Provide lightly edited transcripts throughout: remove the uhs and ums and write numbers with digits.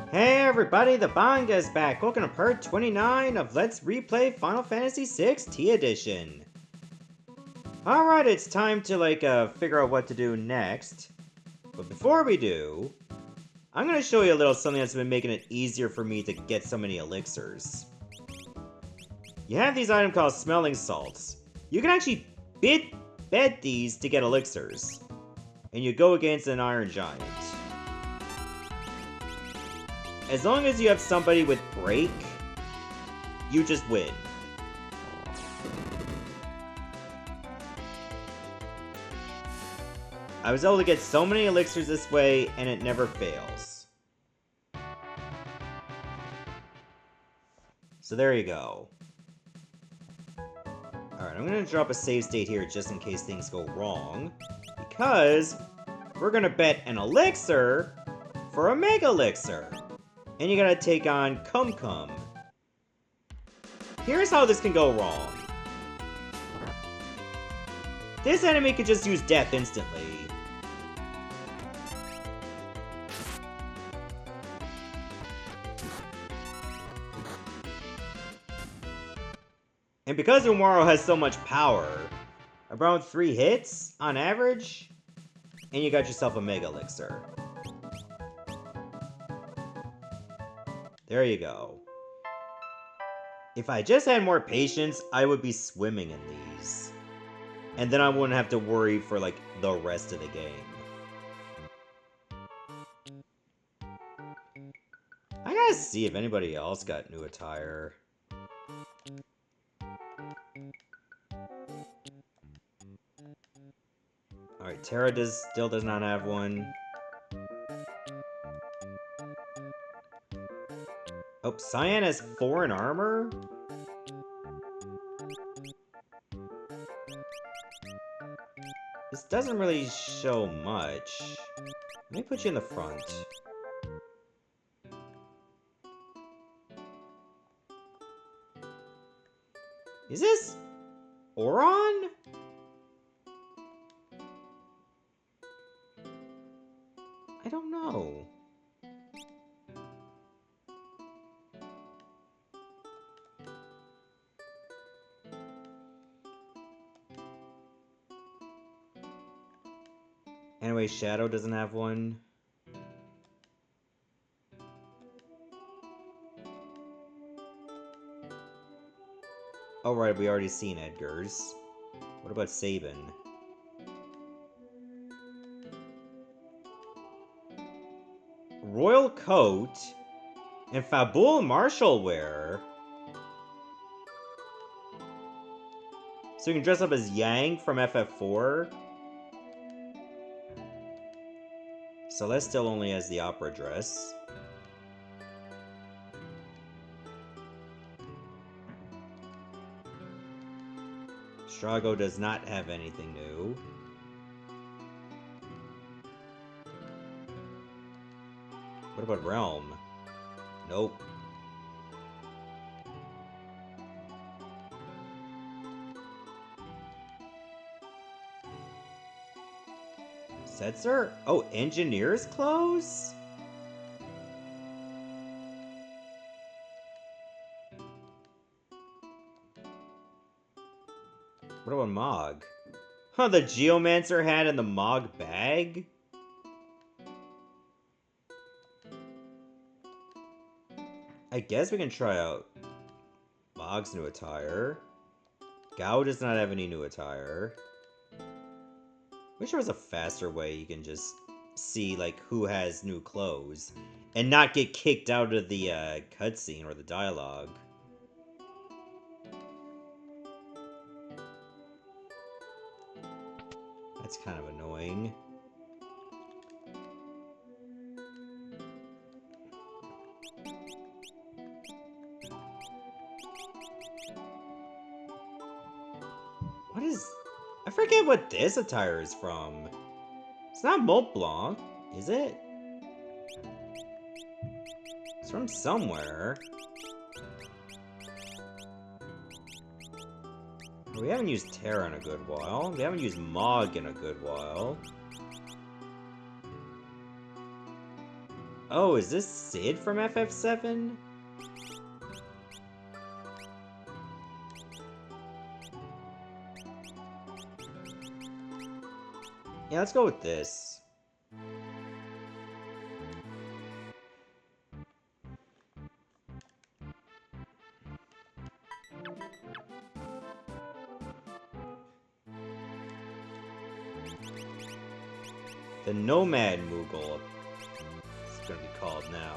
Hey everybody, the Banga is back. Welcome to part 29 of Let's Replay Final Fantasy VI T Edition. Alright, it's time to figure out what to do next. But before we do, I'm going to show you a little something that's been making it easier for me to get so many elixirs. You have these items called smelling salts. You can actually bet these to get elixirs. And you go against an Iron Giant. As long as you have somebody with break, you just win. I was able to get so many elixirs this way, and it never fails. So there you go. Alright, I'm going to drop a save state here just in case things go wrong. Because we're going to bet an elixir for a mega elixir. And you gotta take on Cum Cum. Here's how this can go wrong. This enemy could just use death instantly. And because Umaro has so much power, around 3 hits on average, and you got yourself a Mega Elixir. There you go. If I just had more patience, I would be swimming in these. And then I wouldn't have to worry for, the rest of the game. I gotta see if anybody else got new attire. Alright, Terra still does not have one. Oh, Cyan has 4 in armor? This doesn't really show much. Let me put you in the front. Is this Oron? I don't know. Anyway, Shadow doesn't have one. Oh right, we already seen Edgar's. What about Sabin? Royal Coat and Fabul Martial Wear. So you can dress up as Yang from FF4. Celestial only has the opera dress. Strago does not have anything new. What about Realm? Nope. Setzer? Oh, Engineer's clothes? What about Mog? Huh, the Geomancer hat and the Mog bag? I guess we can try out Mog's new attire. Gao does not have any new attire. Wish there was a faster way you can just see, who has new clothes. And not get kicked out of the cutscene or the dialogue. That's kind of annoying. What is... I forget what this attire is from. It's not Mont Blanc, is it? It's from somewhere. We haven't used Terra in a good while. We haven't used Mog in a good while. Oh, is this Sid from FF7? Yeah, let's go with this. The Nomad Moogle. It's gonna be called now.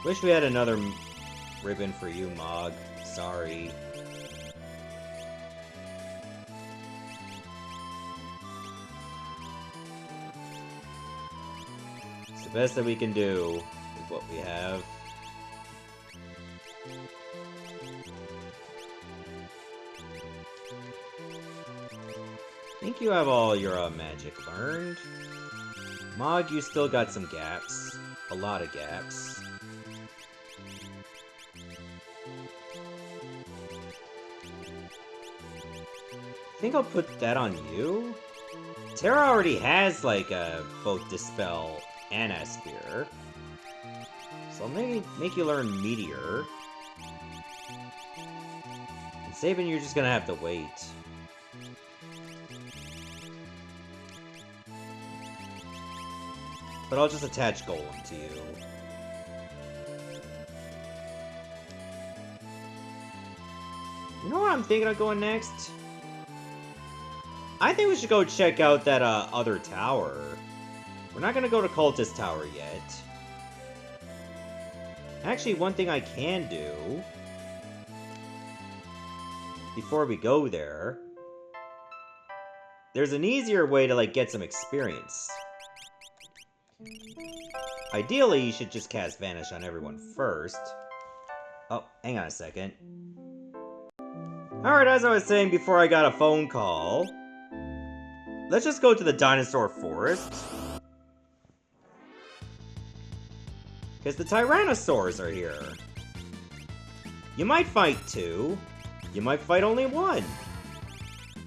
Wish we had another ribbon for you, Mog. Sorry. It's the best that we can do with what we have. I think you have all your magic learned. Mog, you still got some gaps. A lot of gaps. I think I'll put that on you. Terra already has, like, both Dispel and Asphere. So I'll maybe make you learn Meteor. And Sabin, you're just gonna have to wait. But I'll just attach Golem to you. You know where I'm thinking of going next? I think we should go check out that other tower. We're not gonna go to Cultist Tower yet. Actually, one thing I can do before we go there, there's an easier way to like get some experience. Ideally, you should just cast Vanish on everyone first. Oh, hang on a second. Alright, as I was saying before I got a phone call, let's just go to the Dinosaur Forest. Because the Tyrannosaurs are here. You might fight two. You might fight only one.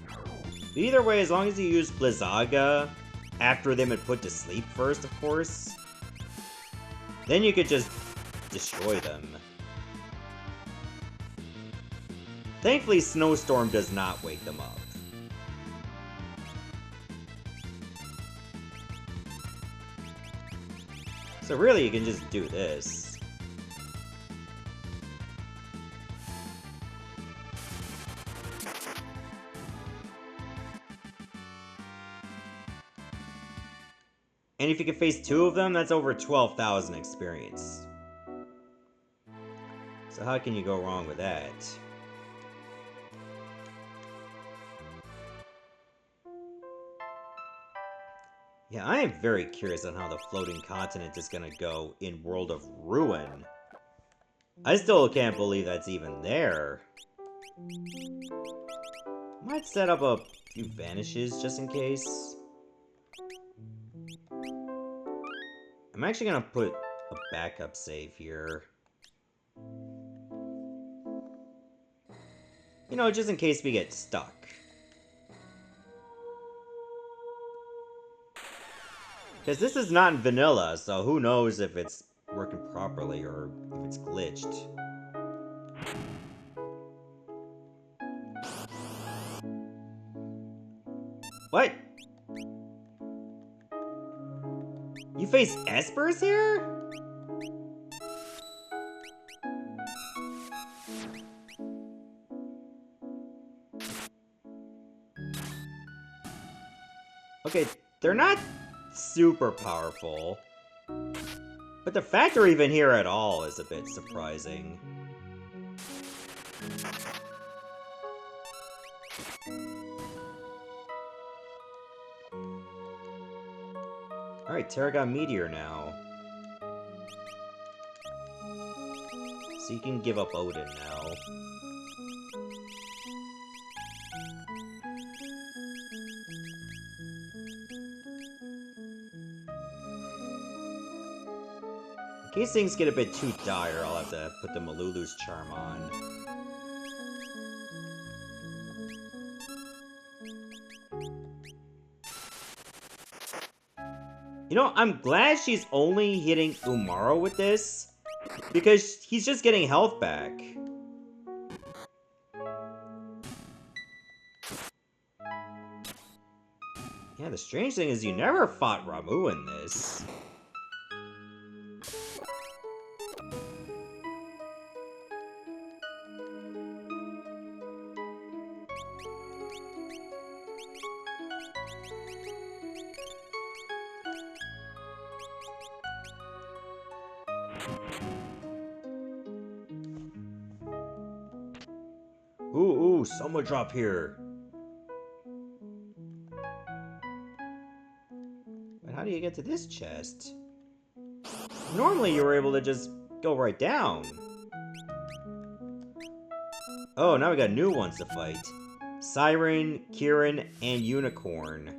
But either way, as long as you use Blizzaga after them had put to sleep first, of course, then you could just destroy them. Thankfully, Snowstorm does not wake them up. So really, you can just do this. And if you can face two of them, that's over 12,000 experience. So how can you go wrong with that? Yeah, I am very curious on how the floating continent is gonna go in World of Ruin. I still can't believe that's even there. Might set up a few vanishes just in case. I'm actually gonna put a backup save here. You know, just in case we get stuck. Because this is not vanilla, so who knows if it's working properly or if it's glitched. What? You face Espers here? Okay, they're not super powerful. But the fact they're even here at all is a bit surprising. Alright, Terra got Meteor now. So you can give up Odin now. In case things get a bit too dire, I'll have to put the Malulu's charm on. You know, I'm glad she's only hitting Umaro with this, because he's just getting health back. Yeah, the strange thing is you never fought Ramu in this. Ooh, someone drop here. But how do you get to this chest? Normally you were able to just go right down. Oh, now we got new ones to fight. Siren, Kirin, and Unicorn.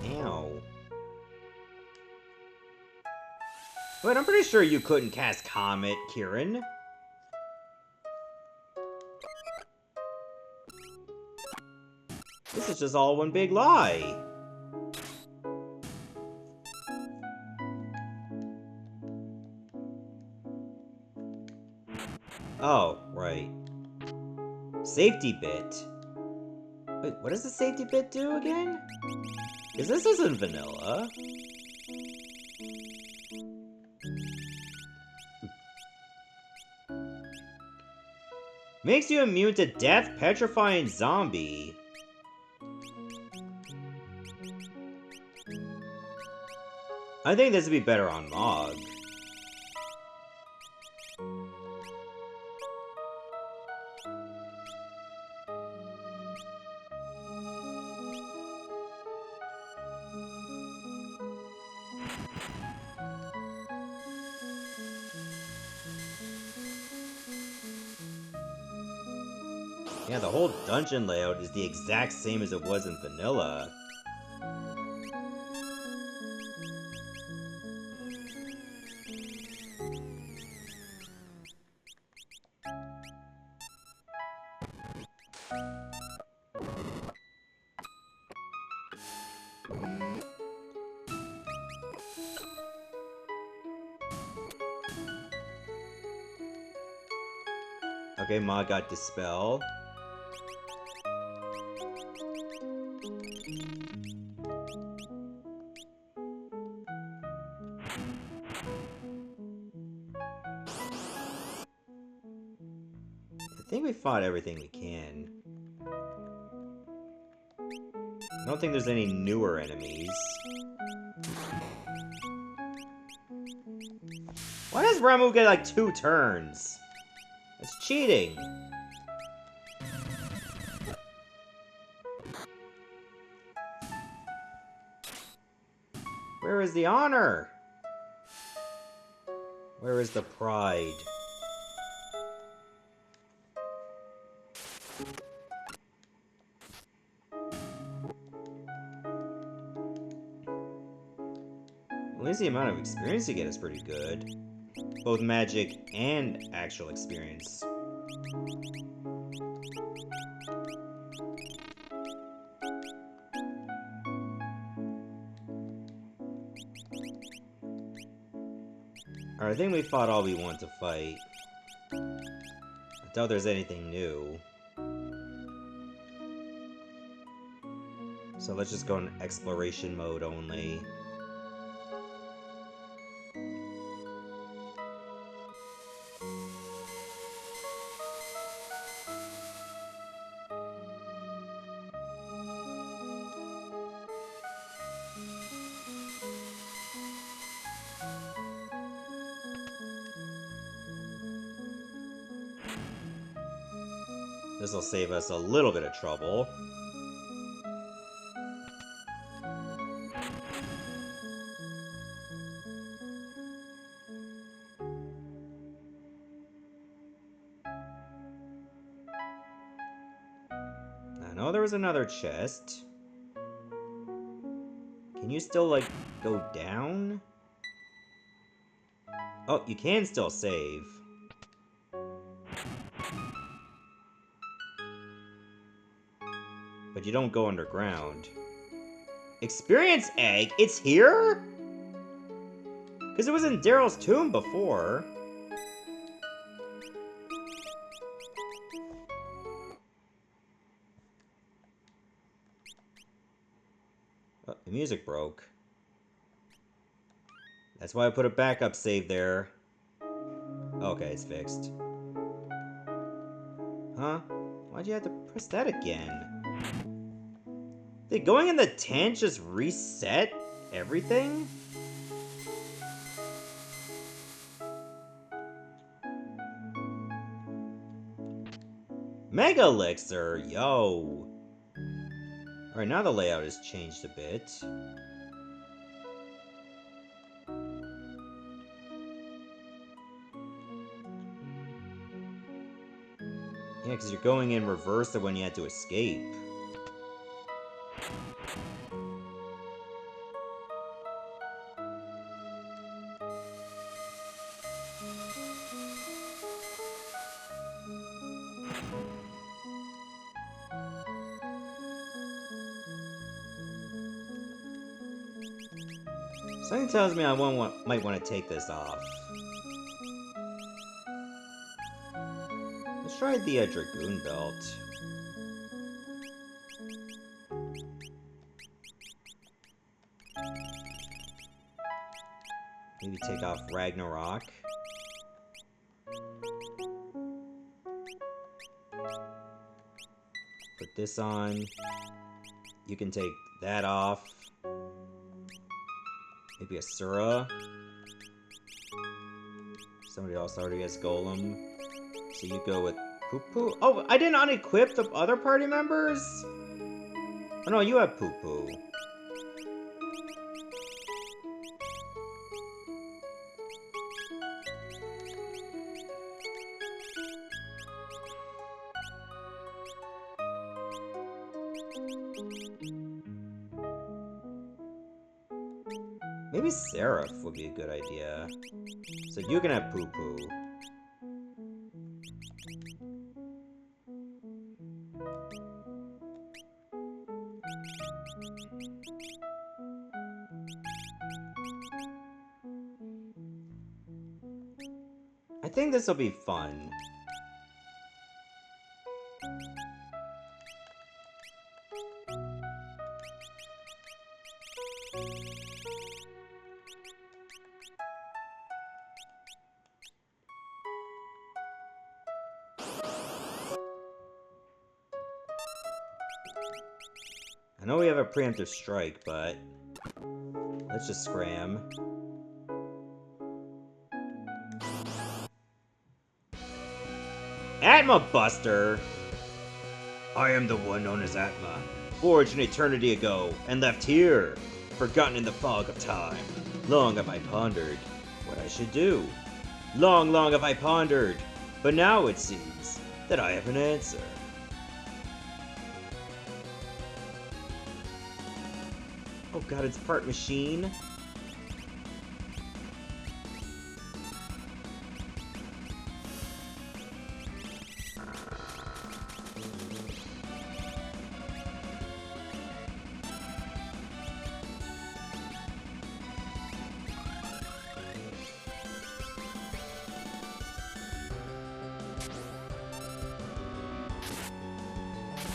Ow. But I'm pretty sure you couldn't cast Comet, Kirin. This is just all one big lie. Oh, right. Safety bit. Wait, what does the safety bit do again? Because this isn't vanilla. Makes you immune to death, petrifying zombie. I think this would be better on Mog. Yeah, the whole dungeon layout is the exact same as it was in vanilla. Okay, Ma got Dispel. I think we fought everything we can. I don't think there's any newer enemies. Why does Ramu get like 2 turns? That's cheating. Where is the honor? Where is the pride? At least the amount of experience you get is pretty good. Both magic and actual experience. Alright, I think we fought all we want to fight. I doubt there's anything new. So let's just go in exploration mode only. This will save us a little bit of trouble. no, there was another chest. Can you still, like, go down? Oh, you can still save. But you don't go underground. Experience egg? It's here? Because it was in Daryl's tomb before. Oh, the music broke. That's why I put a backup save there. Okay, it's fixed. Huh? Why'd you have to press that again? Did going in the tent just reset everything? Mega Elixir, yo! Alright, now the layout has changed a bit. Yeah, because you're going in reverse of when you had to escape. Something tells me I might want to take this off. Let's try the Dragoon Belt. Maybe take off Ragnarok. Put this on. You can take that off. Maybe a Sura. Somebody else already has Golem. So you go with Poo Poo. Oh, I didn't unequip the other party members? Oh no, you have Poo Poo. Maybe Seraph would be a good idea. So you can have Poo Poo. I think this will be fun. I know we have a preemptive strike, but let's just scram. Atma Buster! I am the one known as Atma, forged an eternity ago, and left here, forgotten in the fog of time. Long have I pondered what I should do. Long, long have I pondered, but now it seems that I have an answer. Oh god, it's part machine.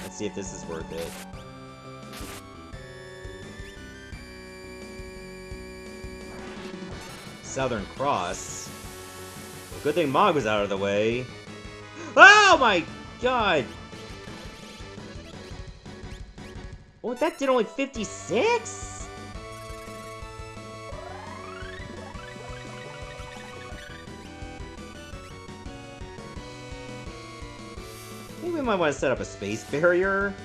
Let's see if this is worth it. Southern Cross. Well, good thing Mog was out of the way. Oh my god! Oh, that did only 56? I think we might want to set up a space barrier.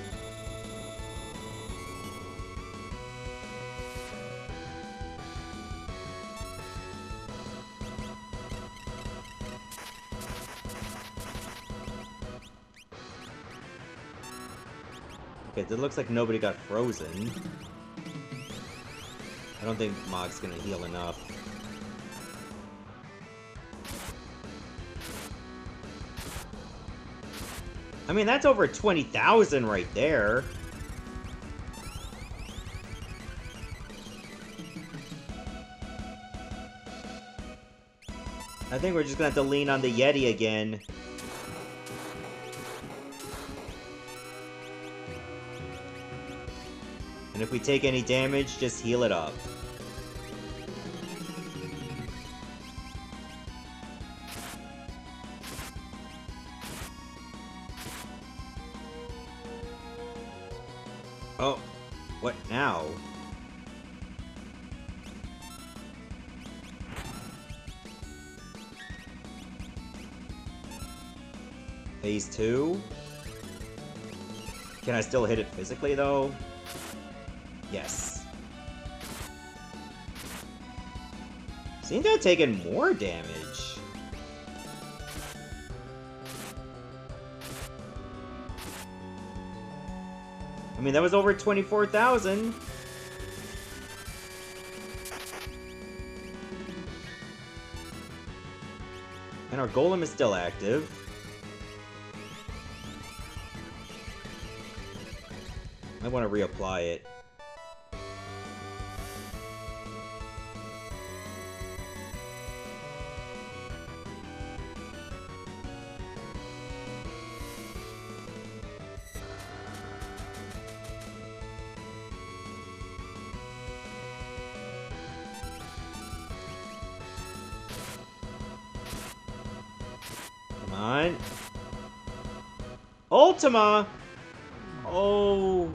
Okay, it looks like nobody got frozen. I don't think Mog's gonna heal enough. I mean, that's over 20,000 right there. I think we're just gonna have to lean on the Yeti again. And if we take any damage, just heal it up. Oh, what now? Phase 2? Can I still hit it physically, though? Yes. Seems to have taken more damage. I mean, that was over 24,000. And our golem is still active. I want to reapply it. Come on. Ultima! Oh.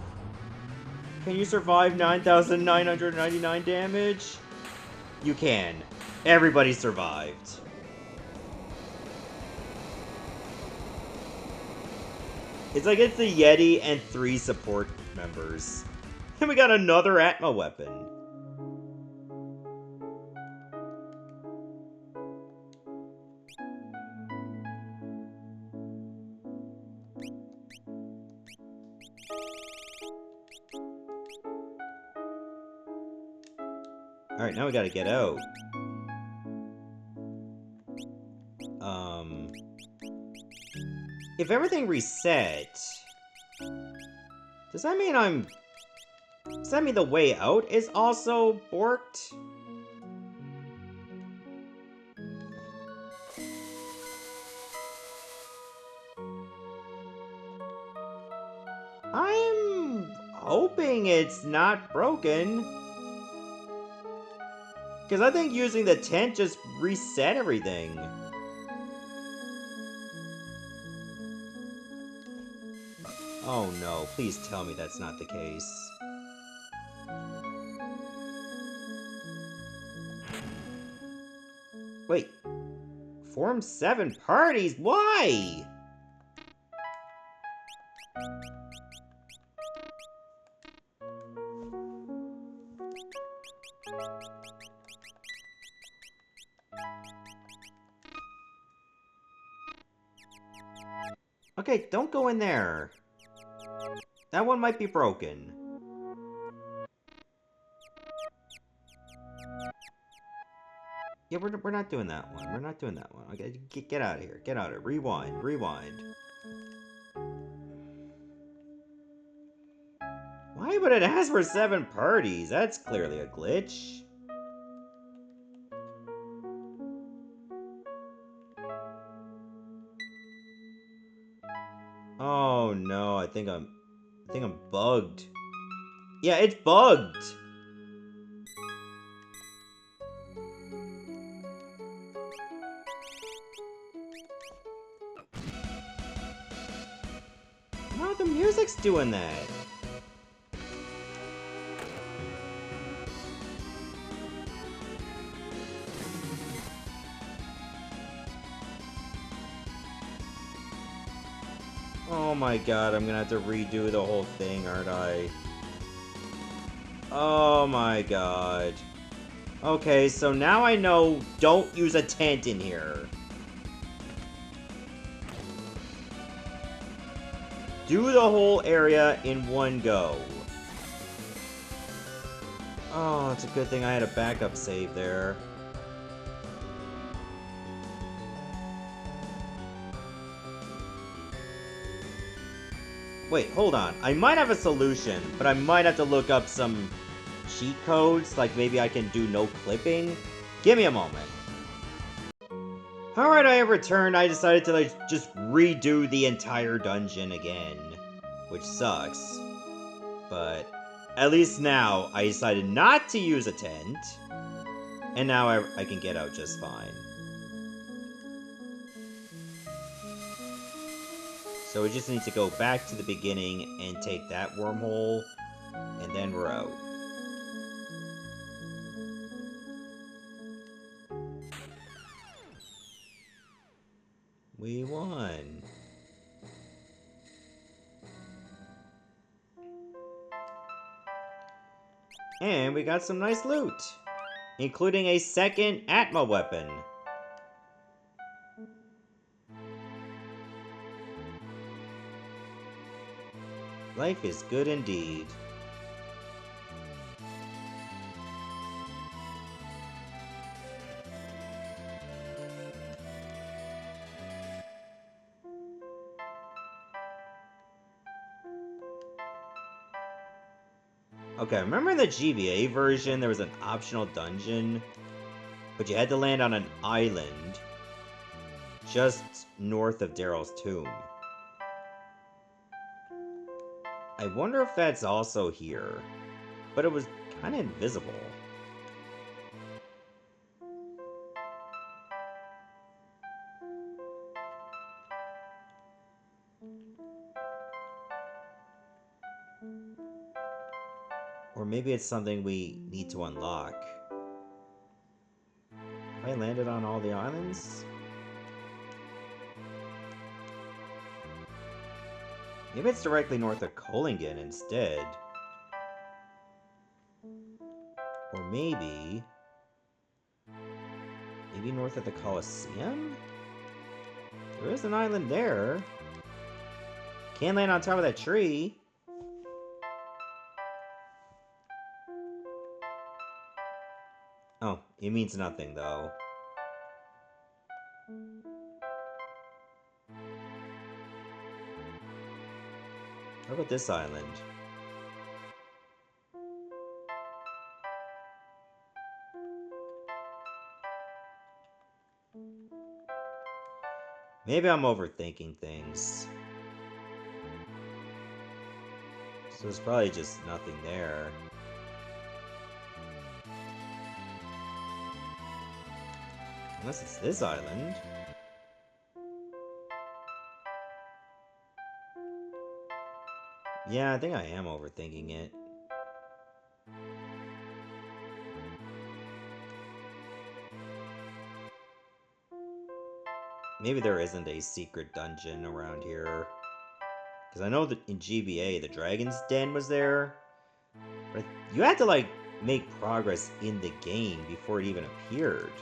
Can you survive 9,999 damage? You can. Everybody survived. It's like it's the Yeti and 3 support members. And we got another Atma weapon. Alright, now we gotta get out. If everything reset... Does that mean Does that mean the way out is also borked? I'm hoping it's not broken. Because I think using the tent just reset everything. Oh no, please tell me that's not the case. Wait. Form 7 parties? Why? Okay, don't go in there. That one might be broken. Yeah, we're not doing that one. We're not doing that one. Okay, get out of here. Get out of here. Rewind. Rewind. Why would it ask for 7 parties? That's clearly a glitch. Oh no, I think I'm bugged. Yeah, it's bugged. No, the music's doing that. Oh my god, I'm gonna have to redo the whole thing, aren't I? Oh my god. Okay, so now I know don't use a tent in here. do the whole area in one go. Oh, it's a good thing I had a backup save there. Wait, hold on. I might have a solution, but I might have to look up some cheat codes, like maybe I can do no clipping. Give me a moment. Alright, I have returned. I decided to like just redo the entire dungeon again, which sucks. But at least now I decided not to use a tent, and now I can get out just fine. So we just need to go back to the beginning and take that wormhole, and then we're out. We won. And we got some nice loot, including a second Atma weapon. Life is good indeed. Okay, remember in the GBA version there was an optional dungeon, but you had to land on an island just north of Daryl's tomb. I wonder if that's also here, but it was kind of invisible. Or maybe it's something we need to unlock. Have I landed on all the islands? Maybe it's directly north of Kohlingen instead. Or maybe north of the Colosseum? There is an island there. Can't land on top of that tree. Oh, it means nothing though. How about this island? Maybe I'm overthinking things. So there's probably just nothing there. Unless it's this island. Yeah, I think I am overthinking it. Maybe there isn't a secret dungeon around here. Because I know that in GBA, the Dragon's Den was there. But you had to, like, make progress in the game before it even appeared.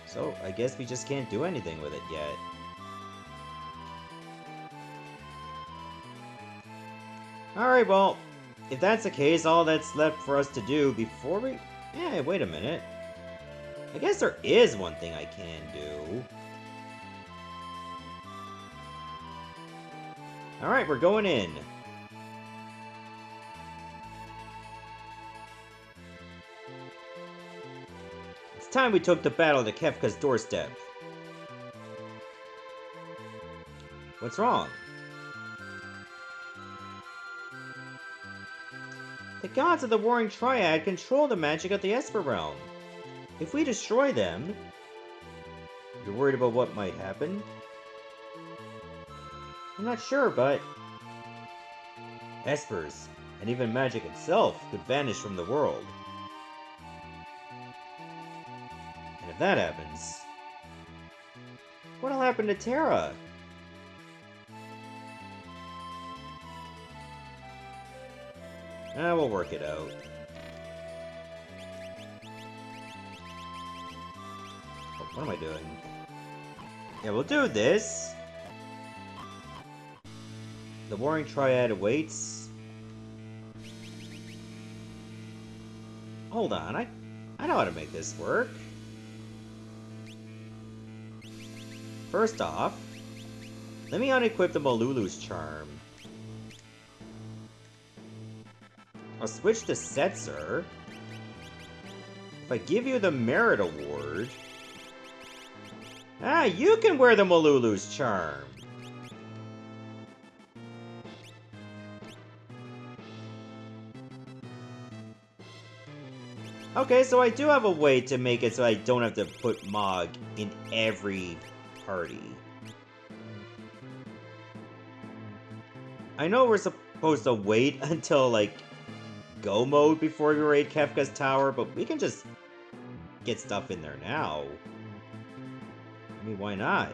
So, I guess we just can't do anything with it yet. Alright, well, if that's the case, all that's left for us to do before we... Yeah, wait a minute. I guess there is one thing I can do. Alright, we're going in. It's time we took the battle to Kefka's doorstep. What's wrong? The gods of the Warring Triad control the magic of the Esper Realm. If we destroy them... You're worried about what might happen? I'm not sure, but... Espers, and even magic itself, could vanish from the world. And if that happens... What'll happen to Terra? We'll work it out. What am I doing? Yeah, we'll do this. The Warring Triad awaits. Hold on, I know how to make this work. First off, let me unequip the Malulu's charm. I'll switch to Setzer. If I give you the Merit Award... Ah, you can wear the Malulu's charm! Okay, so I do have a way to make it so I don't have to put Mog in every party. I know we're supposed to wait until, like, go mode before we raid Kefka's tower, but we can just get stuff in there now. I mean, why not?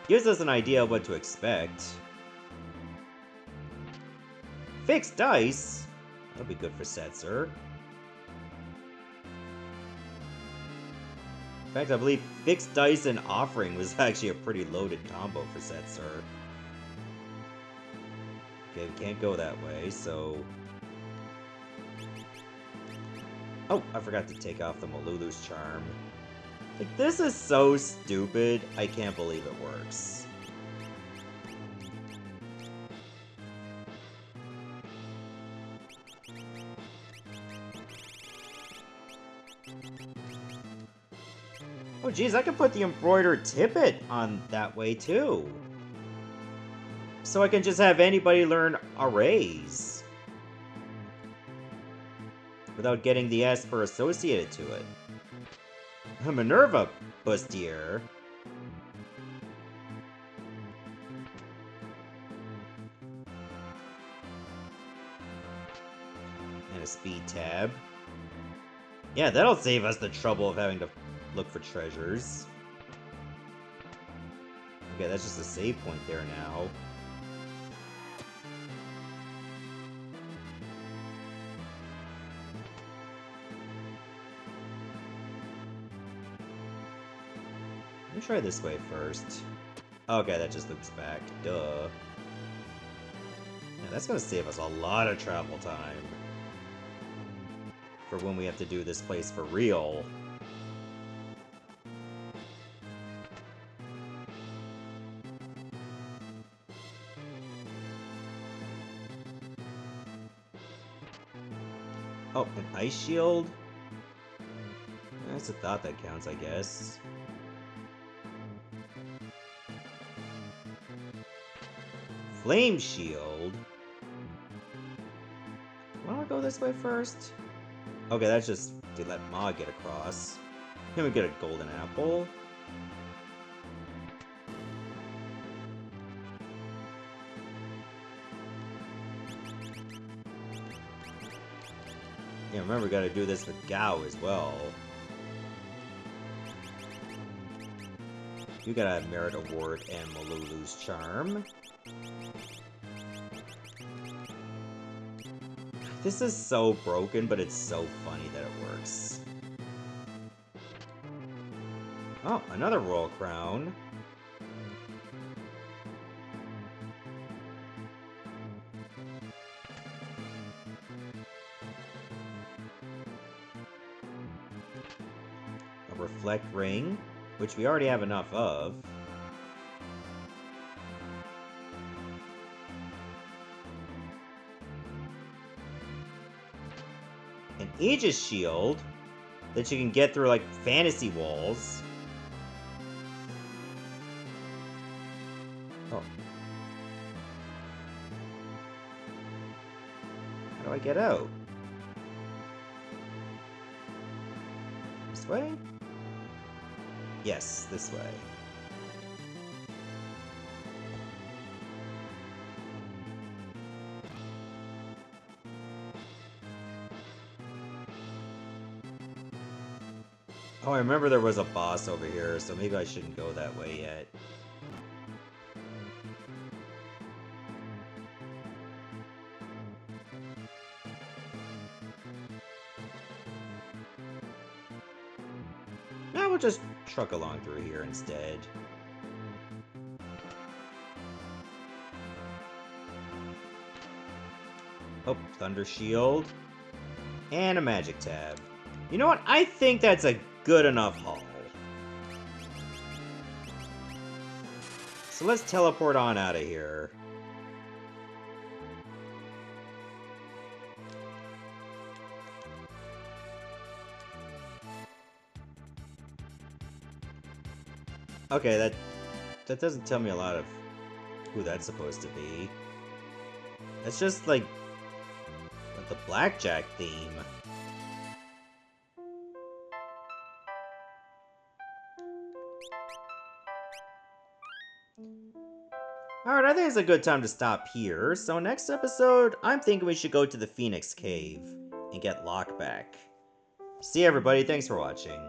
Gives us an idea of what to expect. Fixed dice? That'll be good for Setzer. In fact, I believe Fixed Dice and Offering was actually a pretty loaded combo for Setzer. Okay, we can't go that way, so... Oh, I forgot to take off the Malulu's charm. Like, this is so stupid, I can't believe it works. Oh geez, I can put the embroidered tippet on that way too. So I can just have anybody learn arrays. Without getting the Esper associated to it. A Minerva bustier. And a speed tab. Yeah, that'll save us the trouble of having to look for treasures. Okay, that's just a save point there now. Let me try this way first. Okay, that just loops back. Duh. Yeah, that's gonna save us a lot of travel time. For when we have to do this place for real. Oh, an ice shield? That's a thought that counts, I guess. Flame shield? Why don't I go this way first? Okay, that's just to let Ma get across. Then we get a golden apple. Yeah, remember we gotta do this with Gao as well. You gotta have Merit Award and Malulu's Charm. This is so broken, but it's so funny that it works. Oh, another Royal Crown. A Reflect Ring, which we already have enough of. An Aegis Shield that you can get through, like, fantasy walls. Oh. How do I get out? This way? Yes, this way. Oh, I remember there was a boss over here, so maybe I shouldn't go that way yet. Now we'll just truck along through here instead. Oh, Thunder Shield. And a Magic Tab. You know what? I think that's a good enough haul. So let's teleport on out of here. Okay, that doesn't tell me a lot of who that's supposed to be. That's just like the blackjack theme. Alright, I think it's a good time to stop here. So next episode, I'm thinking we should go to the Phoenix Cave and get Lockback. See you everybody, thanks for watching.